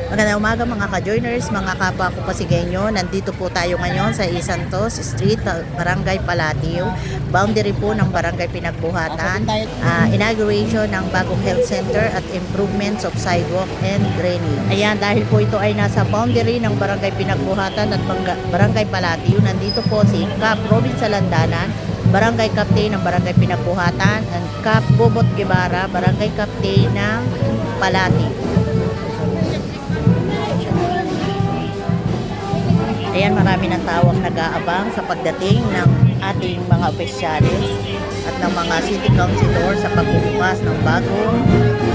Magandang umaga mga ka-joiners, mga kapwa ko Pasigueño. Nandito po tayo ngayon sa Santos Street, Barangay Palatio. Boundary po ng Barangay Pinagbuhatan. Inauguration ng bagong health center at improvements of sidewalk and drainage. Ayan, dahil po ito ay nasa boundary ng Barangay Pinagbuhatan at Barangay Palatio. Nandito po si Cap Robin Salandanan, Barangay Captain ng Barangay Pinagbuhatan, and Cap Bobot Guevara, Barangay Captain ng Palatio. Ayan, marami ng tao ang nag-aabang sa pagdating ng ating mga opisyalis at ng mga city councilor sa pagbubukas ng bagong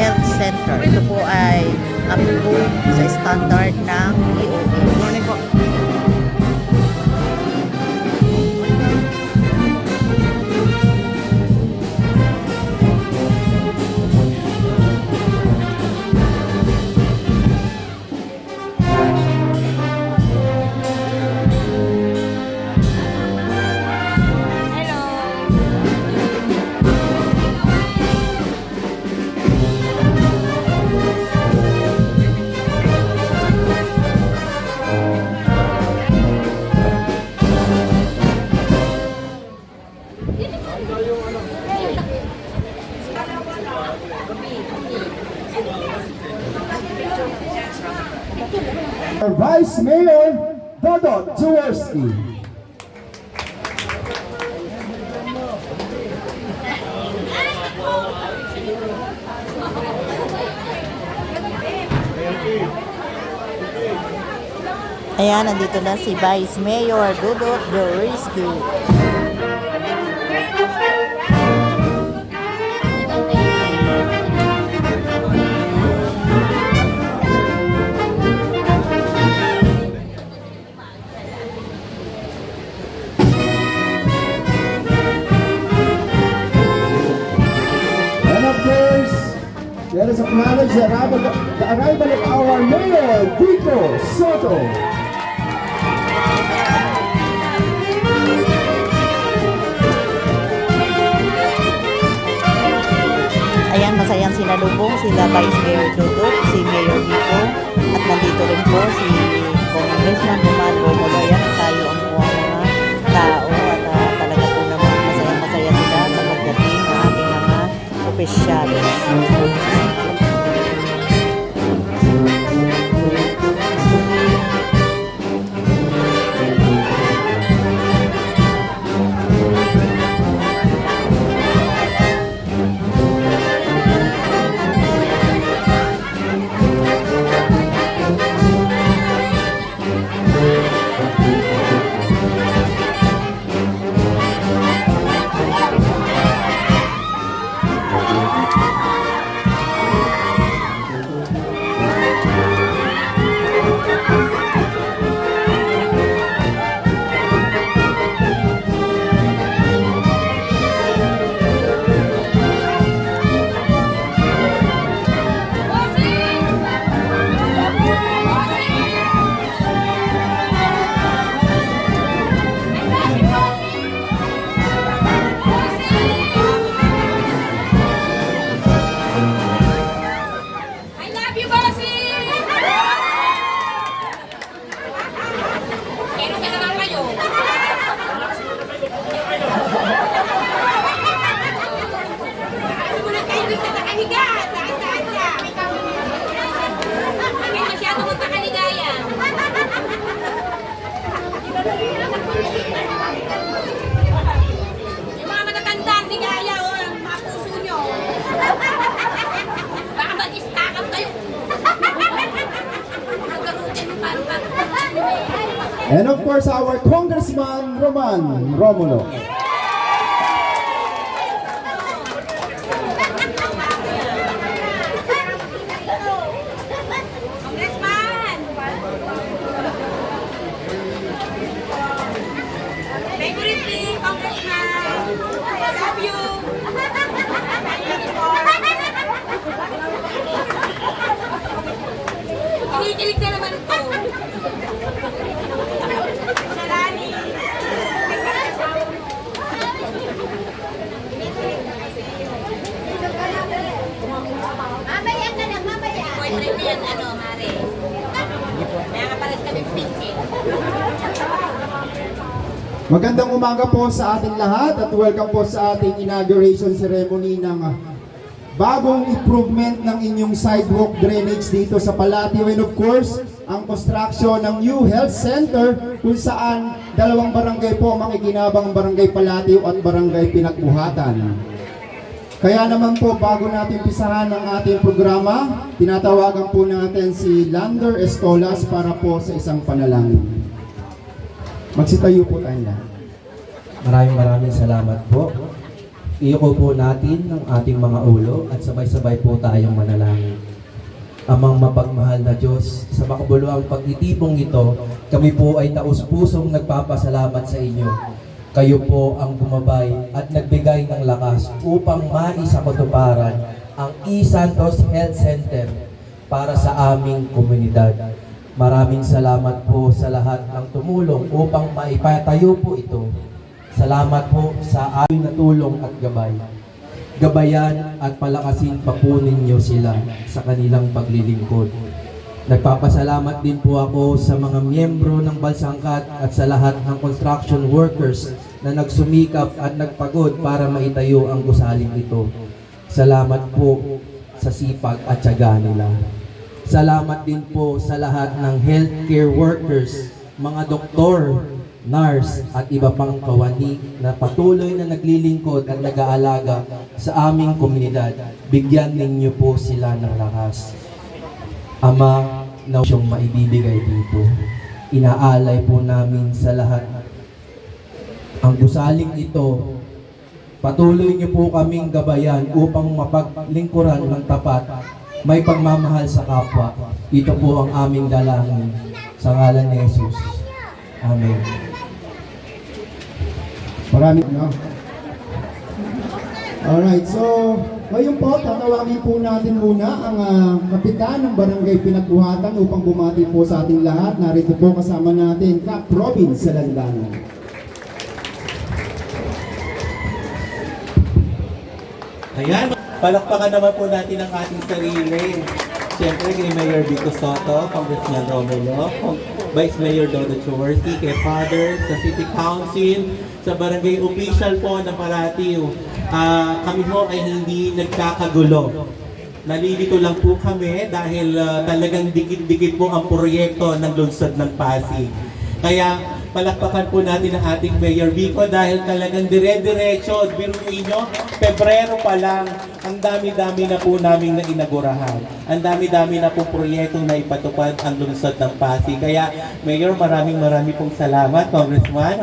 health center. Ito po ay approved sa standard ng DOH. Morning po. Vice Mayor Dodot Jaworski. Ayan, nandito na si Vice Mayor Dodot Jaworski. Let us acknowledge the arrival of our Mayor, Vico Soto. Ayan, masayang sinalubong sila Vice Mayor Dodot, si Mayor Vico, at nandito rin po si Congressman Roman Romulo. Ayan, tayo ang mga tao at talaga po naman masaya sila sa pagdating ng ating mga opisyalis. Yung mga matatanda, hindi kaya o mga puso nyo. Baka mag-istakap kayo. And of course, our Congressman Roman Romulo. Kinikilig na naman ito. Sarani. Magandang umaga po sa ating lahat at welcome po sa ating inauguration ceremony ng bagong improvement ng inyong sidewalk drainage dito sa Palatio, and of course, ang construction ng new health center kung saan dalawang barangay po makikinabang, Barangay Palatio at Barangay Pinagbuhatan. Kaya naman po, bago natin pisahan ang ating programa, tinatawagan po natin si Lander Estolas para po sa isang panalangin. Magsitayo po tayo lahat. Maraming salamat po. Iyuko po natin ang ating mga ulo at sabay-sabay po tayong manalangin. Amang mapagmahal na Diyos, sa makabuluhang pagtitipong ito, kami po ay taus-pusong nagpapasalamat sa inyo. Kayo po ang gumabay at nagbigay ng lakas upang maisakatuparan ang E. Santos Health Center para sa aming komunidad. Maraming salamat po sa lahat ng tumulong upang maipatayo po ito. Salamat po sa aming natulong at gabay. Gabayan at palakasin pa po ninyo sila sa kanilang paglilingkod. Nagpapasalamat din po ako sa mga miyembro ng Balsangkat at sa lahat ng construction workers na nagsumikap at nagpagod para maitayo ang gusaling ito. Salamat po sa sipag at tiyaga nila. Salamat din po sa lahat ng healthcare workers, mga doktor, nurse at iba pang kawani na patuloy na naglilingkod at nag-aalaga sa aming komunidad. Bigyan ninyo po sila ng lakas. Ama, na siyang maibibigay dito. Inaalay po namin sa lahat ang gusaling ito. Patuloy niyo po kaming gabayan upang mapaglingkuran ng tapat, may pagmamahal sa kapwa. Ito po ang aming dalangin sa ngalan ni Jesus. Amen. Maraming no? Alright, so ngayon po, tatawagin po natin muna ang kapitan ng Barangay Pinagbuhatan upang bumati po sa ating lahat. Narito po kasama natin, Cap Robin Salandanan. Ayan, palakpakan naman po natin ang ating sarili. Siyempre, kay Mayor Vico Soto, Congressman Romulo, Vice Mayor Dodo Chaworski, kay Father, sa City Council, sa Barangay Official po ng Palatio. Kami po ay hindi nagkakagulo. Nalilito lang po kami dahil talagang dikit-dikit po ang proyekto ng lungsod ng Pasig. Kaya palakpakan po natin ang ating Mayor Vico dahil talagang dire-diretso, biruin nyo, Pebrero pa lang, ang dami-dami na po namin na inagurahan. Ang dami-dami na po proyektong na ipatupad ang lungsod ng Pasig. Kaya Mayor, maraming pong salamat. Congressman,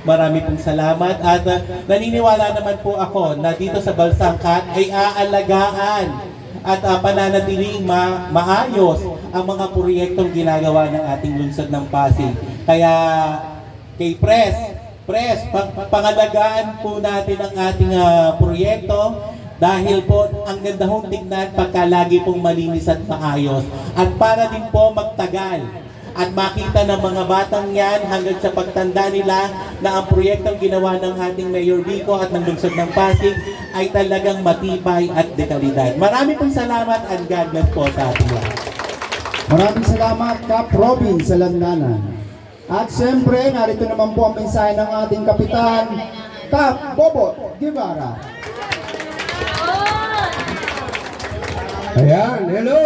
marami pong salamat. At naniniwala naman po ako na dito sa Balsangkat ay aalagaan at pananatiling maayos ang mga proyektong ginagawa ng ating lungsod ng Pasig. Kaya kay Pres, pangalagaan po natin ang ating proyekto dahil po ang ganda hong tignan pagka lagi pong malinis at maayos. At para din po magtagal at makita ng mga batang yan hanggang sa pagtanda nila na ang proyektong ginawa ng ating Mayor Vico at ng lungsod ng Pasig ay talagang matibay at dekalidad. Maraming pong salamat and God bless po sa ating lahat. Maraming salamat, Cap Robin Salandanan. At siyempre, narito naman po ang mensahe ng ating kapitan, Cap Bobo Guevara. Ayan, hello!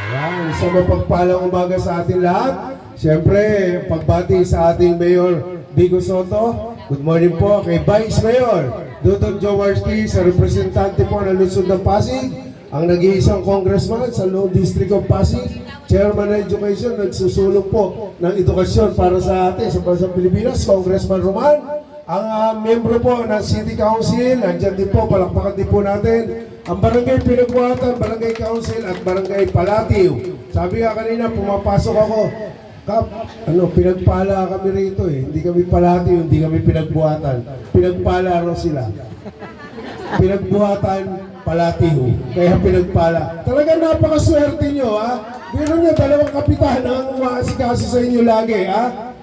Ayan, isang mapagpalang umaga sa ating lahat. Siyempre, pagbati sa ating Mayor Vico Soto. Good morning po kay Vice Mayor Dudong Jaworski, sa representante po ng lungsod ng Pasig, ang nag-iisang congressman sa Lone District of Pasig, Chairman ng Education, nagsusulong po ng edukasyon para sa atin sa Bansang Pilipinas, Congressman Roman, ang miyembro po ng City Council, andyan din po, palakpakan din po natin, ang Barangay Pinagbuhatan, Barangay Council at Barangay Palatio. Sabi nga kanina, pumapasok ako, Kap, pinagpala kami rito eh. Hindi kami Palatio, hindi kami Pinagbuhatan. Pinagpala raw sila. Pinagbuhatan, Palatio. Kaya pinagpala. Talagang napakaswerte nyo, ha? Biro nyo, dalawang kapitan ang umaasikaso sa inyo lagi, ha?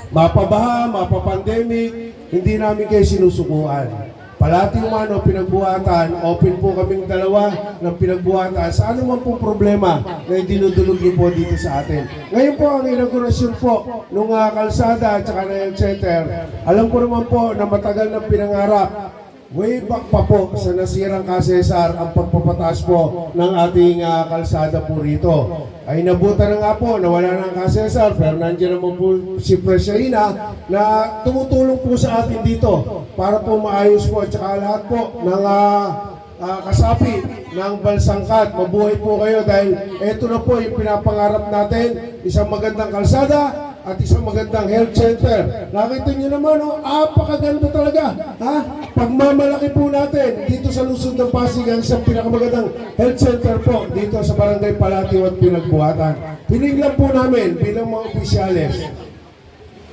Mapabaha, mapapandemic, hindi namin kayo sinusukuan. Palati umano pinagbuhatan, open po kaming dalawa ng pinagbuhatan sa anuman pong problema na dinudulog niyo po dito sa atin. Ngayon po ang inaugurasyon po nung kalsada at saka na health center, alam ko naman po na matagal ng pinangarap. Way back pa po sa nasirang kasesar ang pagpapataas po ng ating kalsada po rito. Ay nabutan na nga po na wala ng kasesar pero nandiyan naman po si Presyaina na tumutulong po sa atin dito para po maayos po at saka lahat po ng kasapi ng Balsangkat. Mabuhay po kayo dahil ito na po yung pinapangarap natin, isang magandang kalsada at isang magandang health center. Nakita niyo naman, apakaganda talaga. Pagmamalaki po natin dito sa lungsod ng Pasig ang isang pinakamagandang health center po dito sa Barangay Palatiw at Pinagbuhatan. Piniglan po namin bilang mga opisyales.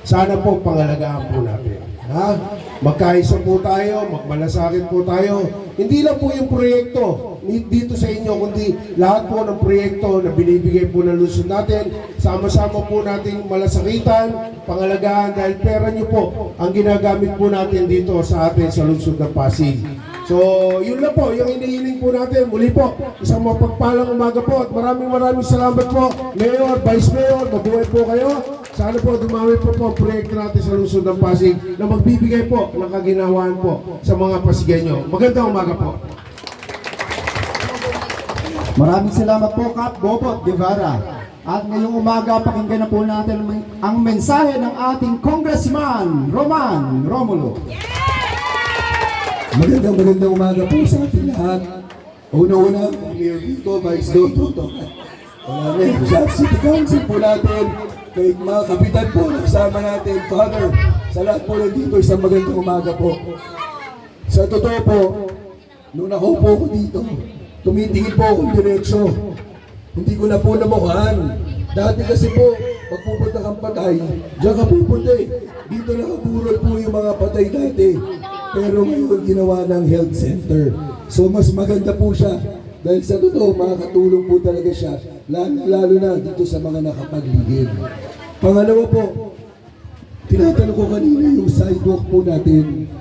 Sana po pangalagaan po natin. Magkaisa po tayo, magmalasakit po tayo. Hindi lang po yung proyekto dito sa inyo, kundi lahat po ng proyekto na binibigay po ng lungsod natin. Sama-sama po nating malasakitan, pangalagaan dahil pera nyo po ang ginagamit po natin dito sa atin sa lungsod ng Pasig. So, yun lang po, yung inihiling po natin. Muli po, isang mapagpalang umaga po at maraming salamat po. Mayor, Vice Mayor, mabuhay po kayo. Sana po dumami po ang proyekto natin sa lungsod ng Pasig na magbibigay po ng kaginawaan po sa mga Pasigenyo. Magandang umaga po. Maraming salamat po, Kap Bobot Guevara. At ngayong umaga, pakinggan na po natin ang mensahe ng ating Congressman Roman Romulo. Magandang umaga po sa ating lahat. Una-una, Mayor Vico, Vice Doto. Sa City Council po natin, kay mga kapitan po, kasama natin, Father, sa lahat po nandito, isang magandang umaga po. Sa totoo po, nung nakaupo ko dito, tumitingin po akong diretsyo. Hindi ko na po namukaan. Dati kasi po, pag pupunta kang patay, diyan ka pupunta eh. Dito nakaburol po yung mga patay dati. Pero ngayon ginawa ng health center. So mas maganda po siya. Dahil sa totoo, makakatulong po talaga siya. Lalo na dito sa mga nakapagligid. Pangalawa po, tinatanong ko kanina yung sidewalk po natin.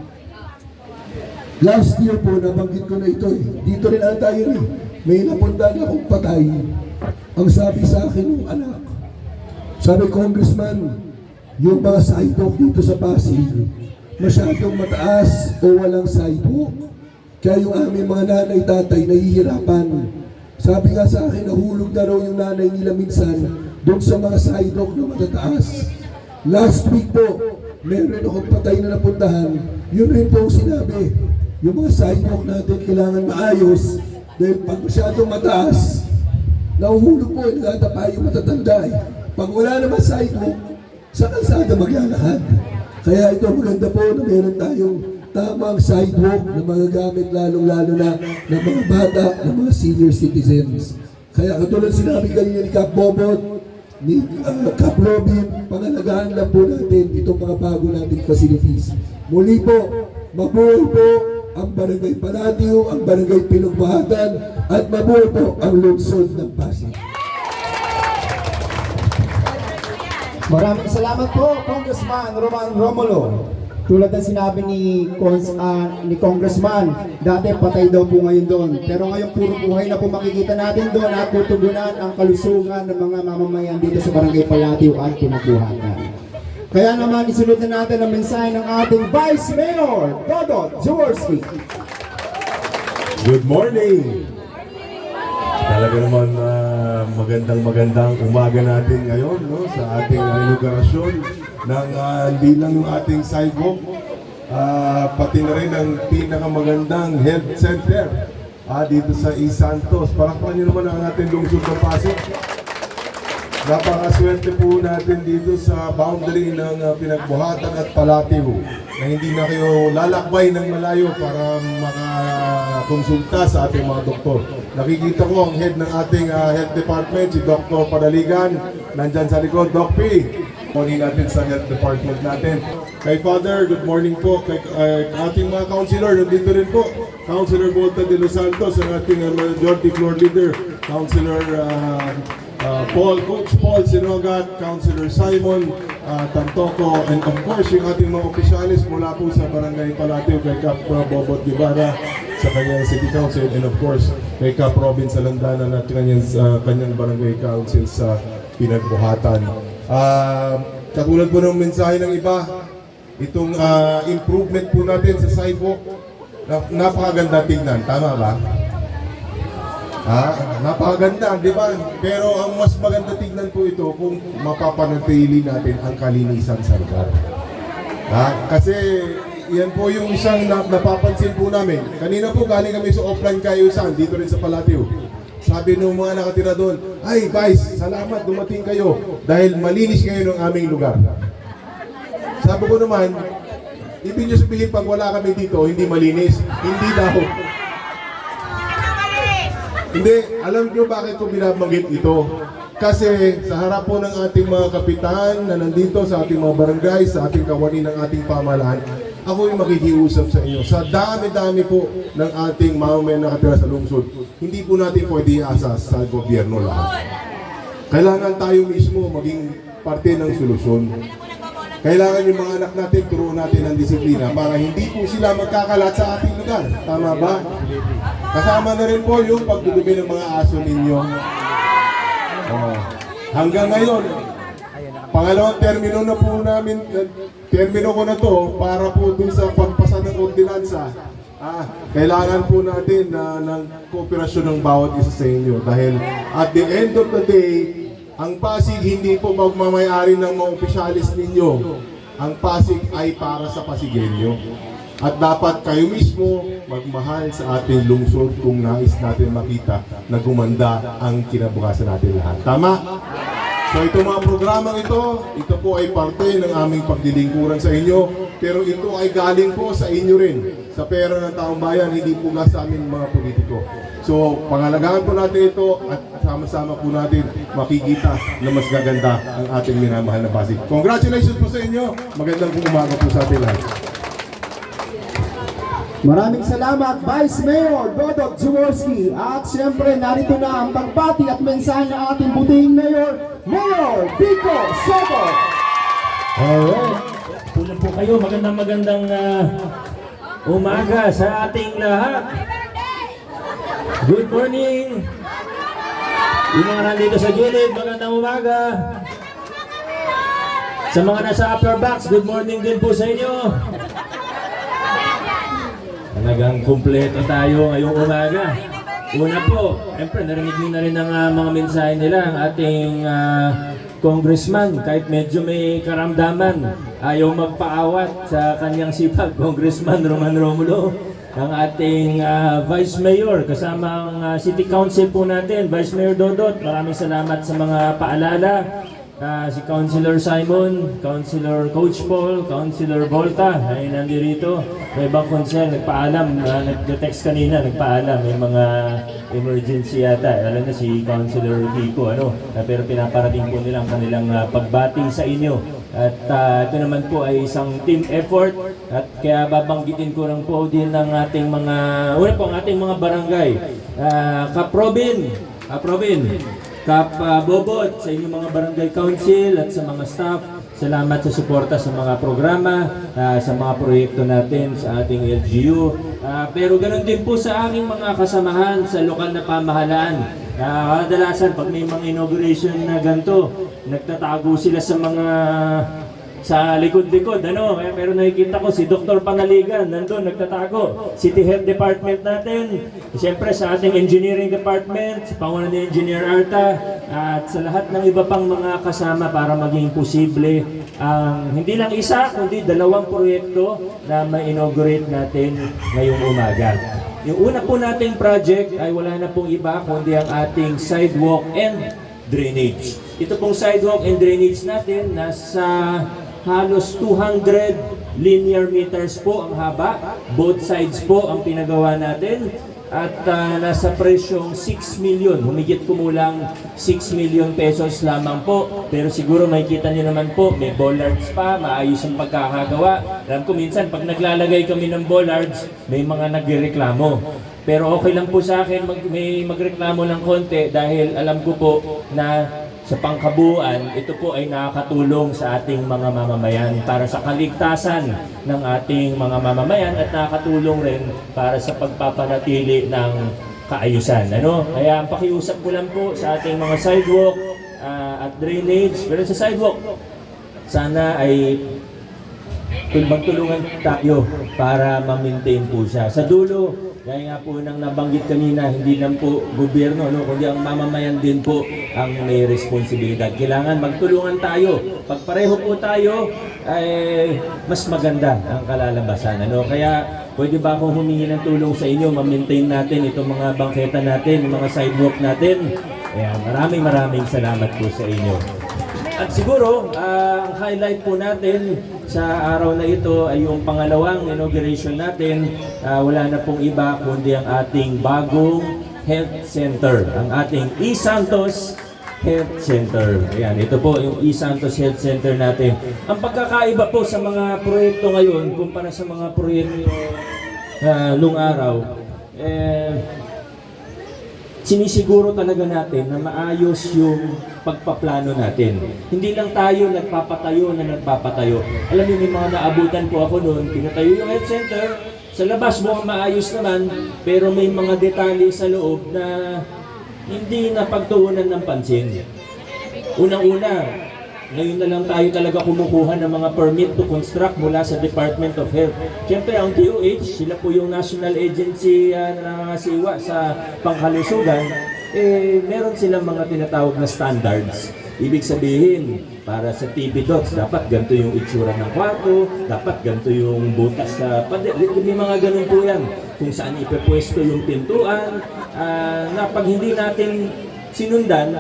Last year po, nabanggit ko na ito eh. Dito rin ata yun eh. May napunta na akong patay. Ang sabi sa akin ng anak, sabi, Congressman, yung mga sidewalk dito sa Pasig, masyadong mataas o walang sidewalk. Kaya yung aming mga nanay-tatay nahihirapan. Sabi nga sa akin, nahulog na raw yung nanay nila minsan doon sa mga sidewalk na matataas. Last week po, meron akong patay na napuntahan. Yun rin po ang sinabi. Yung mga sidewalk natin kailangan maayos dahil pag masyadong mataas, nahuhulog po, nagtatapa yung matatanda eh. Pag wala naman sidewalk, sa kalsada maglalakad. Kaya ito maganda po na meron tayong tamang sidewalk na magagamit lalong-lalo na ng mga bata, ng mga senior citizens. Kaya katulad sinabi kanina ni Kap Bobot, ni Kap Robin, pangalagaan lang po natin itong mga bago nating facilities. Muli po, mabuhay po ang Barangay Palatiw, ang Barangay Pinagbuhatan, at mabuhay po ang lungsod ng Pasig. Maraming salamat po, Congressman Roman Romulo. Tulad ng sinabi ni Congressman, dati patay daw po ngayon doon. Pero ngayon puro buhay na po makikita natin doon at tutugunan ang kalusugan ng mga mamamayan dito sa Barangay Palatiw at Pinagbuhatan. Kaya naman isunod na natin ang mensahe ng ating Vice Mayor, Dodot Jaworski. Good morning! Talaga naman magandang umaga natin ngayon sa ating inaugurasyon ng hindi lang yung ating sidewalk, pati na rin ang pinakamagandang health center dito sa East Santos. Palakpakan niyo naman ang ating lungsod ng Pasig. Napakaswerte po natin dito sa boundary ng Pinagbuhatan at Palatiw na hindi na kayo lalakbay ng malayo para makakonsulta sa ating mga doktor. Nakikita ko ang head ng ating health department, si Dr. Padaligan, nandyan sa likod, Doc P. Morning natin sa health department natin. Kay Father, good morning po. Kay ating mga councilor, nandito rin po. Councilor Volta de Los Santos, ang ating majority floor leader. Councilor Coach Paul Sinogat, Councilor Simon Tantoco, and of course yung ating mga opisyalis mula po sa Barangay Palatio kay Cap Bobot Guevara sa kanyang City Council, and of course kay Cap Robin Salandanan at kanyang Barangay Council sa Pinagbuhatan. Katulad po ng mensahe ng iba, itong improvement po natin sa sidewalk, napakaganda tignan, tama ba? Napakaganda, di ba? Pero ang mas maganda tignan po ito kung mapapanatili natin ang kalinisan sa lugar. Kasi yan po yung isang napapansin po namin. Kanina po galing kami sa offline Kayusan, dito rin sa Palatio. Sabi ng mga nakatira doon, ay Vice, salamat dumating kayo dahil malinis ngayon ang aming lugar. Sabi ko naman, ibig nyo sabihin pag wala kami dito, hindi malinis. Hindi daw. Hindi, alam nyo bakit ko binabanggit ito? Kasi sa harap po ng ating mga kapitan na nandito sa ating mga barangay, sa ating kawani ng ating pamahalaan, ako yung makikiusap sa inyo. Sa dami-dami po ng ating mamamayan na nakatira sa lungsod, hindi po natin pwede iasa sa gobyerno lahat. Kailangan tayo mismo maging parte ng solusyon. Kailangan yung mga anak natin, turuan natin ang disiplina para hindi po sila magkakalat sa ating lugar. Tama ba? Kasama na rin po yung pagdudumi ng mga aso ninyo. Hanggang ngayon, pangalawang termino na po namin, termino ko na to para po dun sa pagpasa ng ordinansa. Kailangan po natin ng kooperasyon ng bawat isa sa inyo dahil at the end of the day, ang Pasig hindi po magmamayari ng mga opisyalis ninyo. Ang Pasig ay para sa Pasigenyo. At dapat kayo mismo magmahal sa ating lungsod kung nais natin makita na gumanda ang kinabukasan natin lahat. Tama? So itong mga programang ito po ay parte ng aming pagdilingkuran sa inyo, pero ito ay galing po sa inyo rin, sa pera ng taong bayan, hindi po sa amin mga politiko. So pangalagaan po natin ito at sama-sama po natin makikita na mas gaganda ang ating minamahal na Pasig. Congratulations po sa inyo, magandang umaga po sa ating lahat. Maraming salamat, Vice Mayor Dodot Jaworski. At siyempre, narito na ang pagbati at mensahe ng ating butihing Mayor, Mayor Vico Soto. Alright. Pulan po kayo. Magandang umaga sa ating lahat. Good morning. Yung mga nandito sa gilid, magandang umaga. Sa mga nasa upper box, good morning din po sa inyo. Talagang kumpleto tayo ngayong umaga. Una po, siyempre narinig nyo na rin ang mga mensahe nila, ang ating congressman, kahit medyo may karamdaman, ayaw magpaawat sa kanyang sipag, Congressman Roman Romulo, ang ating Vice Mayor, kasama ang City Council po natin, Vice Mayor Dodot, maraming salamat sa mga paalala. Si Councilor Simon, Councilor Coach Paul, Councilor Volta ay nandirito. May ibang konsel, nagpaalam, nag-text kanina, nagpaalam, may mga emergency yata. Alam na si Councilor Kiko, pero pinaparating po nilang kanilang pagbati sa inyo. At ito naman po ay isang team effort at kaya babanggitin ko lang po din ng ating mga, una po ang ating mga barangay. Kap Robin, Kap Bobot, sa inyong mga barangay council at sa mga staff, salamat sa suporta sa mga programa, sa mga proyekto natin sa ating LGU. Pero ganoon din po sa aking mga kasamahan sa lokal na pamahalaan. Kadalasan pag may mga inauguration na ganito, nagtatago sila sa likod-likod, pero nakikita ko si Dr. Panaligan, nandun, nagtatago. City Health Department natin, siyempre sa ating Engineering Department, sa pangunan ni Engineer Arta, at sa lahat ng iba pang mga kasama para maging posible ang hindi lang isa, kundi 2 proyekto na ma-inaugurate natin ngayong umaga. Yung una po nating project ay wala na pong iba, kundi ang ating sidewalk and drainage. Ito pong sidewalk and drainage natin, nasa halos 200 linear meters po ang haba. Both sides po ang pinagawa natin. At nasa presyong 6 million, humigit kumulang 6 million pesos lamang po. Pero siguro makikita niyo naman po, may bollards pa, maayos ang pagkakagawa. Alam ko minsan, pag naglalagay kami ng bollards, may mga nagreklamo. Pero okay lang po sa akin, may magreklamo ng konti dahil alam ko po na sa pangkabuuan, ito po ay nakakatulong sa ating mga mamamayan para sa kaligtasan ng ating mga mamamayan at nakakatulong rin para sa pagpapanatili ng kaayusan. Ano? Kaya ang pakiusap ko lang po sa ating mga sidewalk at drainage, pero sa sidewalk, sana ay magtulungan tayo para ma-maintain po siya. Sa dulo, gaya nga po nang nabanggit kanina, hindi lang po gobyerno, no, kundi ang mamamayan din po ang may responsibilidad. Kailangan magtulungan tayo. Pag pareho po tayo, ay mas maganda ang kalalabasan. Ano? Kaya pwede ba akong humingi ng tulong sa inyo, ma-maintain natin itong mga bangketa natin, mga sidewalk natin. Ayan, maraming salamat po sa inyo. At siguro, ang highlight po natin sa araw na ito ay yung pangalawang inauguration natin. Wala na pong iba kundi ang ating bagong health center, ang ating E. Santos Health Center. Ayan, ito po yung E. Santos Health Center natin. Ang pagkakaiba po sa mga proyekto ngayon kumpara sa mga proyekto nung araw, sinisiguro talaga natin na maayos yung pagpaplano natin. Hindi lang tayo nagpapatayo. Alam niyo, may mga naabutan po ako noon, pinatayo yung health center, sa labas mukhang maayos naman, pero may mga detalye sa loob na hindi napagtuunan ng pansin. Unang-una, ngayon na lang tayo talaga kumukuha ng mga permit to construct mula sa Department of Health. Siyempre, ang DOH, sila po yung national agency na nangangasiwa sa pangkalusugan, meron silang mga tinatawag na standards. Ibig sabihin, para sa TV dots, dapat ganito yung itsura ng kwarto, dapat ganito yung butas sa pader. May mga ganun po yan. Kung saan ipepwesto yung pintuan, na pag hindi natin sinundan,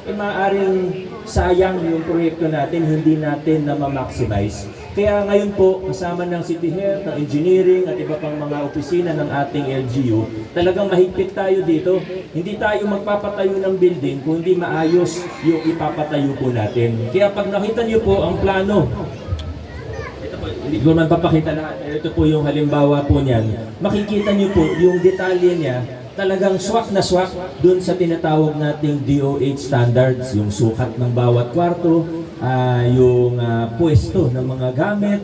maaaring sayang yung proyekto natin, hindi natin na ma-maximize. Kaya ngayon po, kasama ng City Health, ng Engineering at iba pang mga opisina ng ating LGU, talagang mahigpit tayo dito. Hindi tayo magpapatayo ng building kung hindi maayos yung ipapatayo po natin. Kaya pag nakita niyo po ang plano, ito po, hindi ko man papakita lahat, ito po yung halimbawa po niyan, makikita niyo po yung detalye niya, talagang swak na swak dun sa tinatawag nating DOH standards, yung sukat ng bawat kwarto, yung pwesto ng mga gamit,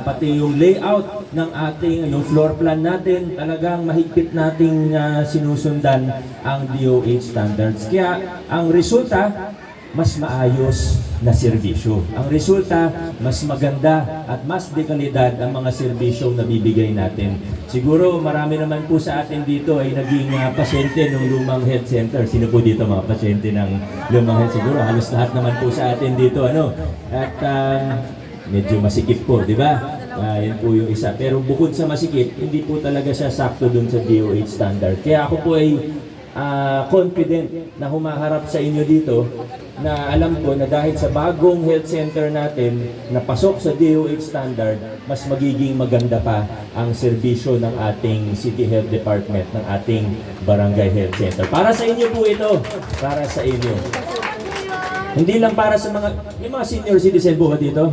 pati yung layout ng ating, yung floor plan natin, talagang mahigpit nating sinusundan ang DOH standards. Kaya ang resulta, mas maayos na serbisyo. Ang resulta, mas maganda at mas dekalidad ang mga serbisyong nabibigay natin. Siguro marami naman po sa atin dito ay naging pasyente ng lumang health center. Sino po dito mga pasyente ng lumang health? Siguro halos lahat naman po sa atin dito. At medyo masikip po, di ba? Yan po yung isa. Pero bukod sa masikip, hindi po talaga siya sakto dun sa DOH standard. Kaya ako po ay confident na humaharap sa inyo dito na alam ko na dahil sa bagong health center natin na pasok sa DOH standard, mas magiging maganda pa ang serbisyo ng ating City Health Department, ng ating Barangay Health Center. Para sa inyo po ito, para sa inyo. Hindi lang para sa mga, may mga senior citizen po ba dito?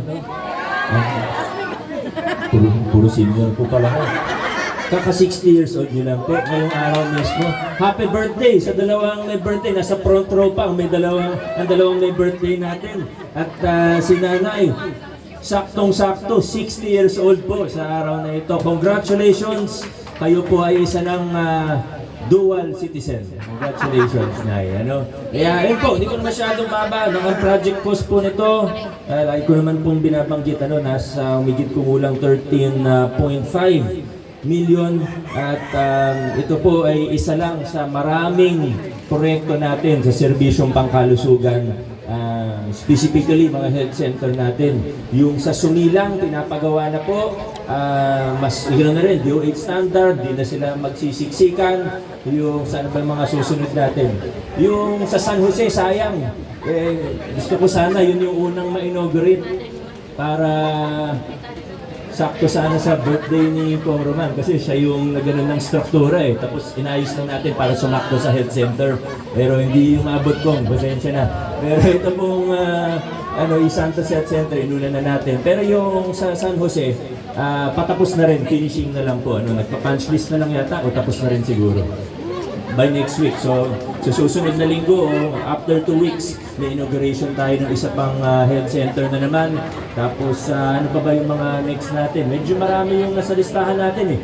Puro senior po pala ko. Kaka 60 years old nyo lang po, ngayong araw mismo. Happy birthday sa dalawang may birthday. Nasa front row pa ang dalawang may birthday natin. At si nanay, saktong-sakto, 60 years old po sa araw na ito. Congratulations! Kayo po ay isa ng dual citizen. Congratulations, Nay. Kaya, ayun po, hindi ko na masyadong baba. Ang project cost po nito, like ko naman pong binabanggit, nasa umigit kumulang 13.5 million at ito po ay isa lang sa maraming proyekto natin sa serbisyong pangkalusugan, specifically mga health center natin. Yung sa Sumilang, pinapagawa na po, mas yun na rin, DOH standard, di na sila magsisiksikan. Yung saan ba mga susunod natin? Yung sa San Jose, sayang. Gusto ko sana yun yung unang ma-inaugurate para sakto sana sa birthday ni Kong Roman kasi siya yung nagano ng struktura tapos inayos lang natin para sumakto sa health center pero hindi yung abot Kong, pasensya na. Pero ito pong E. Santos Health Center inulan na natin. Pero yung sa San Jose patapos na rin, finishing na lang po, nagpa-punch list na lang yata o tapos na rin siguro by next week. So susunod na linggo o after 2 weeks may inauguration tayo ng isa pang health center na naman. Tapos ano pa ba yung mga next natin? Medyo marami yung nasa listahan natin eh.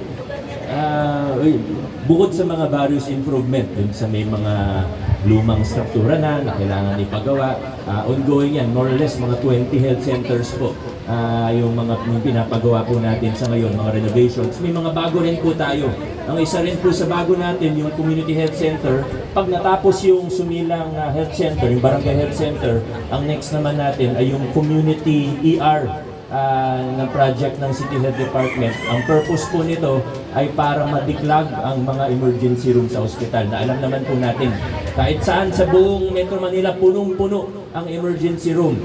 Bukod sa mga various improvement dun sa may mga lumang struktura na kailangan ipagawa, ongoing yan, more or less mga 20 health centers po yung pinapagawa po natin sa ngayon, mga renovations. May mga bago rin po tayo. Ang isa rin po sa bago natin, yung community health center. Pag natapos yung sumilang health center, yung barangay health center, ang next naman natin ay yung community ER ng project ng City Health Department. Ang purpose po nito ay para madiklag ang mga emergency room sa ospital na alam naman po natin kahit saan sa buong Metro Manila punong-puno ang emergency room.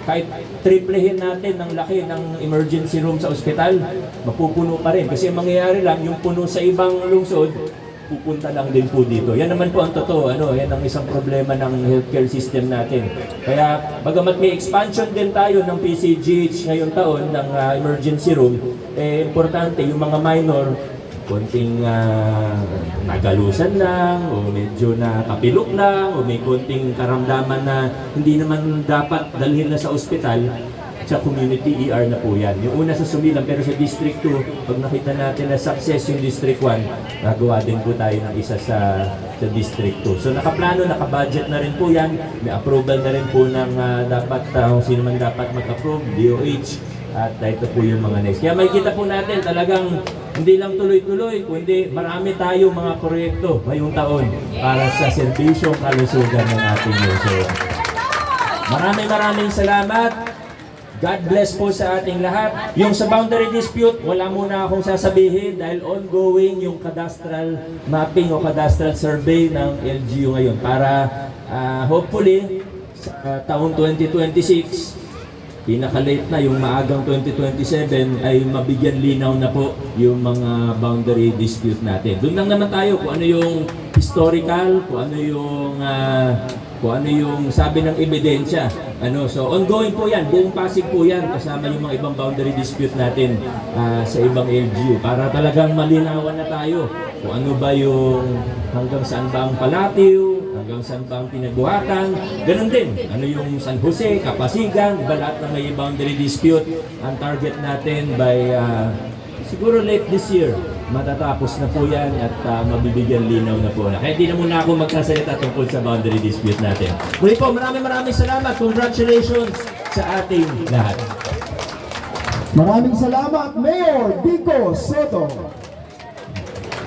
Kahit triplehin natin ang laki ng emergency room sa ospital, mapupuno pa rin. Kasi ang mangyayari lang, yung puno sa ibang lungsod, pupunta lang din po dito. Yan naman po ang totoo. Yan ang isang problema ng healthcare system natin. Kaya, bagamat may expansion din tayo ng PCGH ngayong taon ng emergency room, importante yung mga minor, konting nagalusan lang, o medyo nakapilok lang, o may konting karamdaman na hindi naman dapat dalhin na sa ospital, sa community ER na po yan. Yung una sa Sumilang, pero sa District 2, pag nakita natin na success yung District 1, nagawa din po tayo ng isa sa District 2. So nakaplano, nakabudget na rin po yan. May approval na rin po ng dapat, sino man dapat mag-approve, DOH. At ito po yung mga next. Kaya makikita po natin talagang hindi lang tuloy-tuloy, kundi marami tayo mga proyekto ngayong taon para sa serbisyong kalusugan ng ating lungsod. Maraming salamat. God bless po sa ating lahat. Yung sa boundary dispute, wala muna akong sasabihin dahil ongoing yung cadastral mapping o cadastral survey ng LGU ngayon para hopefully sa taong 2026, pinaka-late na yung maagang 2027 ay mabigyan linaw na po yung mga boundary dispute natin. Doon lang naman tayo kung ano yung historical, kung ano yung sabi ng ebidensya. So ongoing po yan, buong Pasig po yan, kasama yung mga ibang boundary dispute natin sa ibang LGU para talagang malinawan na tayo kung ano ba yung hanggang saan ba ang Palatiw, hanggang saan ba ang Pinagbuhatan, ganun din. Ano yung San Jose, Kapasigan, iba lahat ng may boundary dispute. Ang target natin by siguro late this year, matatapos na po yan at mabibigyan linaw na po. Kaya di na muna ako magsasalita tungkol sa boundary dispute natin. Muli po, maraming salamat. Congratulations sa ating lahat. Maraming salamat, Mayor Vico Soto.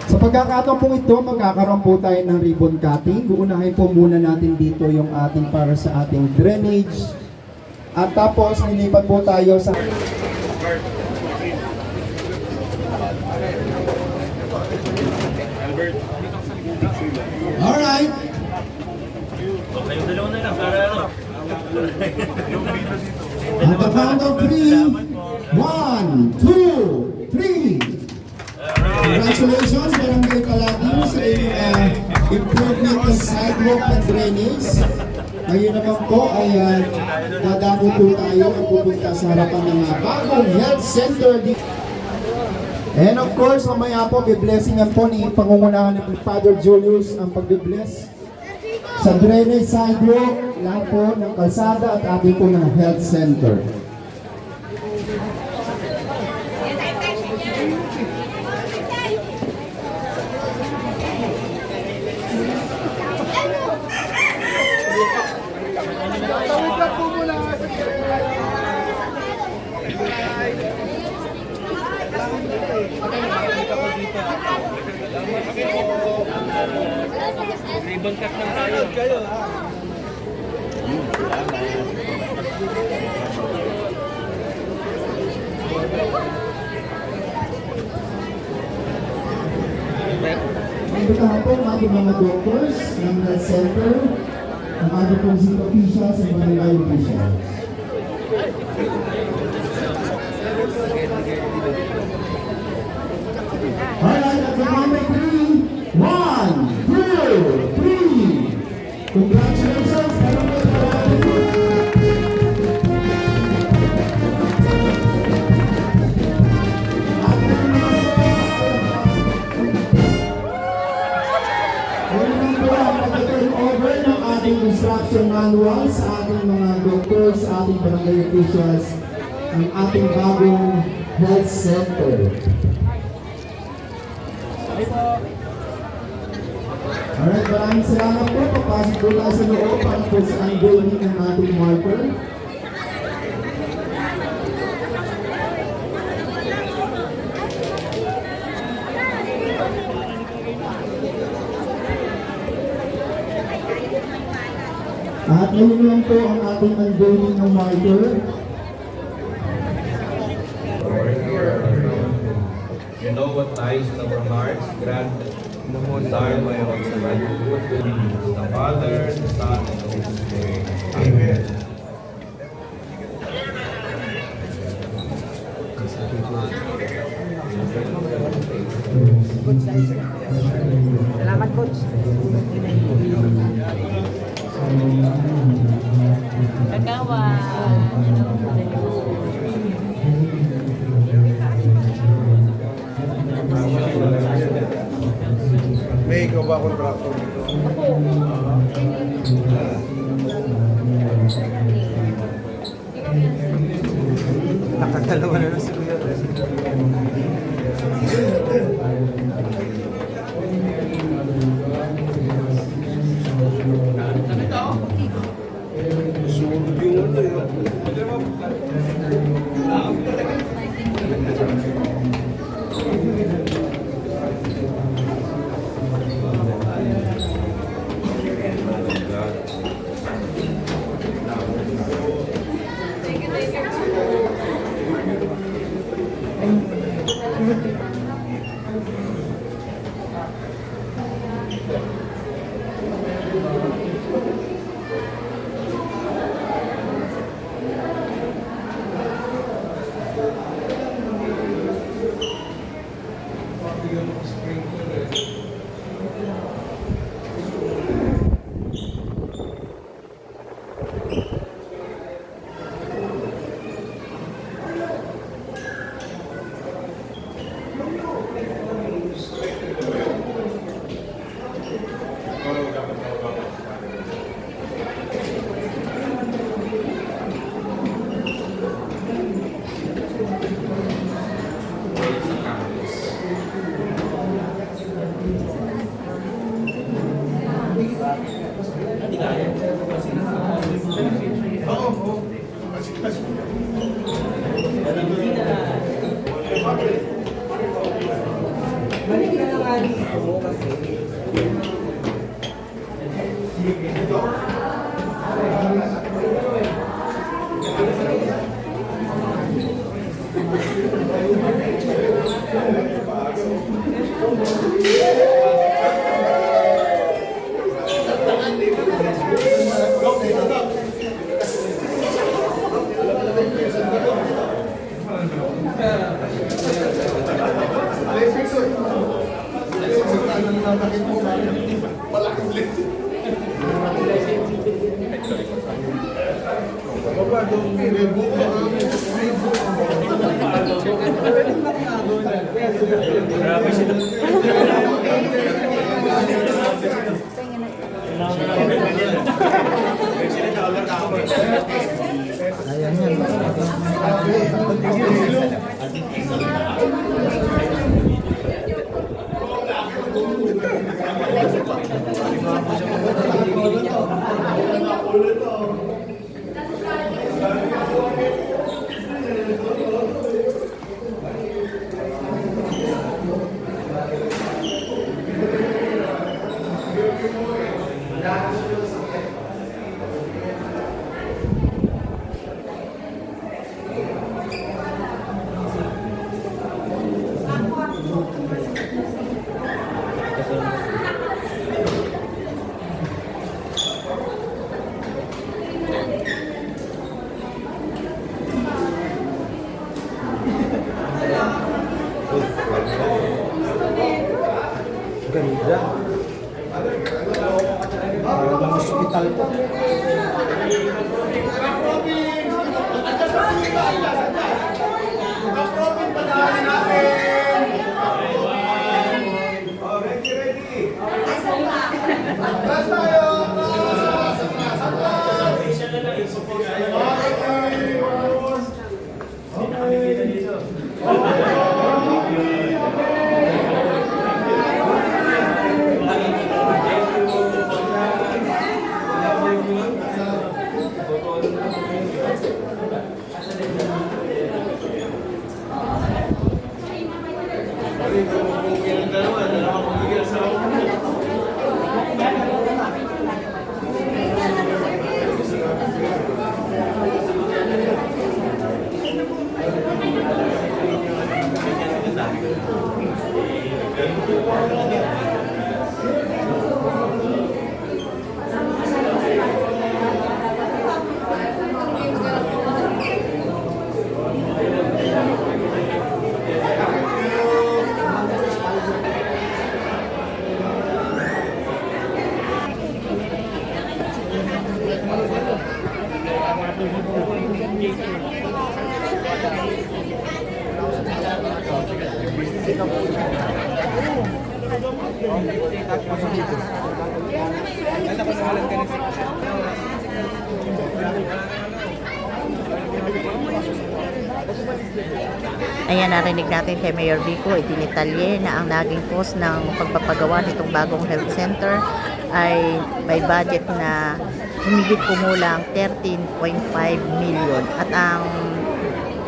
Sa pagkakataon po ito, magkakaroon po tayo ng ribbon cutting. Uunahin po muna natin dito yung ating para sa ating drainage. At tapos, nilipat po tayo sa... Alright. Kayong dalawa na lang para ano. At the count of 3, 1, 2, 3. Congratulations, Barangay Palatiw sa inyong improvement ng sidewalk at drainage. Ngayon naman po ay dadako po tayo at pupunta sa harapan ng bagong health center dito. And of course, mamaya po, biblessingan po ni pangungunahan ni Father Julius ang pagbibless sa drainage sidewalk, lahat po ng kalsada at ating po ng health center. Ribbon cut lang tayo. Imbitahan po ang ating mga doctors ng health center, ang ating pong city officials and barangay officials. Alright, at the count of 3, 1, 2, 3. Congratulations, Barangay Palatiw. Over ng ating instruction manual sa ating mga doctors, sa ating barangay officials, ang ating bagong health center. Alright, maraming salamat po. Papasok po tayo sa loob para po sa unveiling ng ating marker. At ngayon lang po ang ating unveiling ng marker. You know what lies in our hearts, grant desire by our the Father, the Son, and the Holy Spirit. Amen. Salamat, Coach. Kagawa. May ikaw ba contractor dito? Nakadalawa na lang si Kuya. Ganda. Parang hospital po. Ready, ready. Last tayo. Ayan, narinig natin kay Mayor Vico, itinitalye na ang naging cost ng pagpapagawa nitong bagong health center ay may budget na humigit kumulang 13.5 million at ang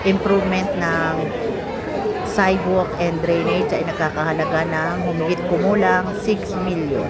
improvement ng sidewalk and drainage ay nakakahalaga ng humigit kumulang 6 million.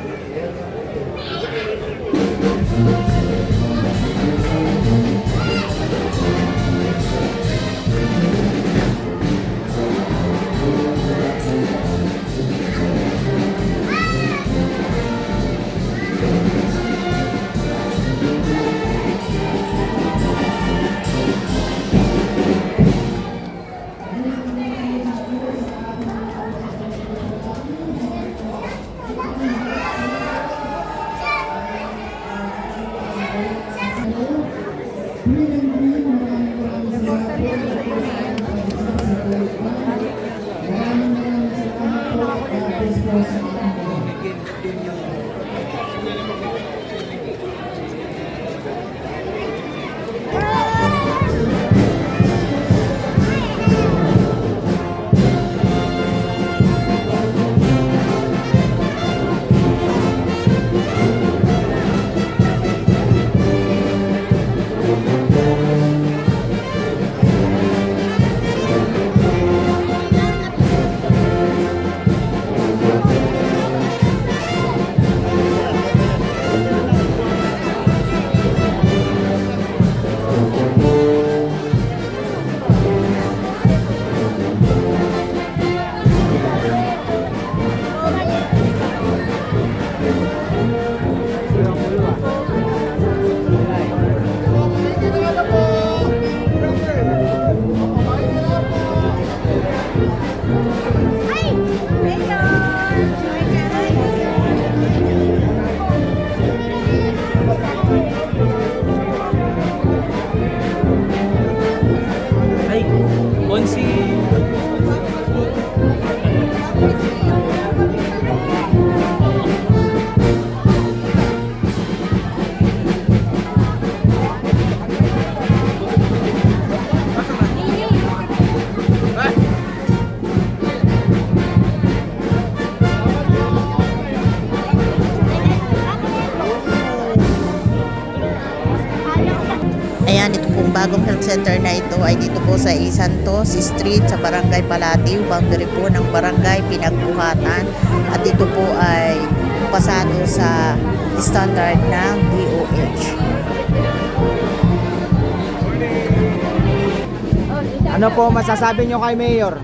Ayan, ito pong bagong health center na ito ay dito po sa Santos Street sa Barangay Palatiu, boundary po ng Barangay Pinagbuhatan, at ito po ay pasado sa standard ng DOH. Ano po masasabi nyo kay Mayor?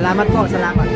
Salamat po, salamat.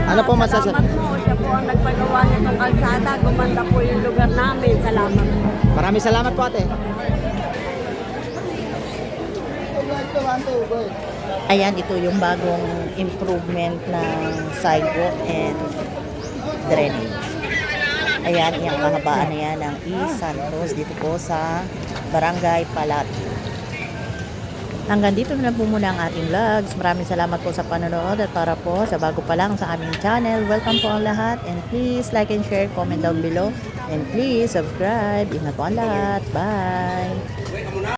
Ano po masasabi? Salamat po. Siya po ang nagpagawa nitong kalsada. Gumanda po yung lugar namin. Salamat po. Maraming salamat po ate. Ayan, ito yung bagong improvement ng sidewalk and Drainage. Ayan, yung kahabaan na yan ng East Santos dito po sa Barangay Palati. Hanggang dito na po muna ang ating vlogs. Maraming salamat po sa panonood at para po sa bago pa lang sa aming channel, welcome po ang lahat and please like and share, comment down below and please subscribe. Ingat po ang lahat. Bye!